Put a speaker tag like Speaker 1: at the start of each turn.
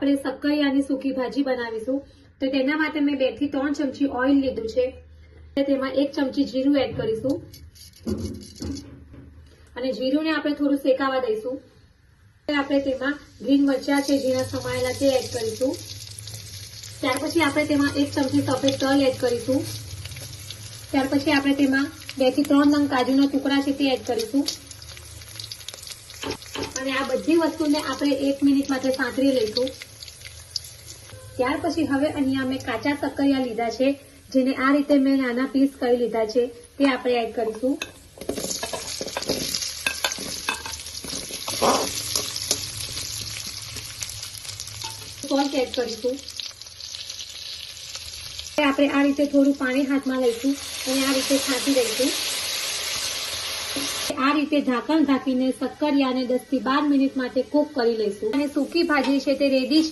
Speaker 1: આપણે શક્કરિયાની સૂકી ભાજી બનાવીશું તો તેના માટે મેં 2 થી 3 ચમચી ઓઇલ લીધું છે. તેમાં 1 ચમચી જીરું એડ કરીશું અને જીરુંને આપણે થોડું શેકાવા દઈશું. આપણે તેમાં ગ્રીન મરચાં છે ઝીણા સમાયેલા તે એડ કરીશું. ત્યાર પછી આપણે તેમાં 1 ચમચી સફેદ તલ એડ કરીશું. ત્યાર પછી આપણે તેમાં 2 થી 3 નંગ કાજુના ટુકડા છે તે એડ કરીશું અને આ બધી વસ્તુને આપણે 1 મિનિટ માટે સાંતળી લઈશું. ત્યાર પછી હવે અહીંયા મેં કાચા શક્કરિયા લીધા છે, જેને આ રીતે મેં નાના પીસ કરી લીધા છે તે આપણે એડ કરીશું. સોલ્ટ એડ કરીશું. આપણે આ રીતે થોડું પાણી હાથમાં લઈશું અને આ રીતે છાંટી દઈશું. આ રીતે ઢાંકણ ઢાંકીને શક્કરિયાને 10 થી 12 મિનિટ માટે કૂક કરી લઈશું અને સૂકી ભાજી છે તે રેડી છે.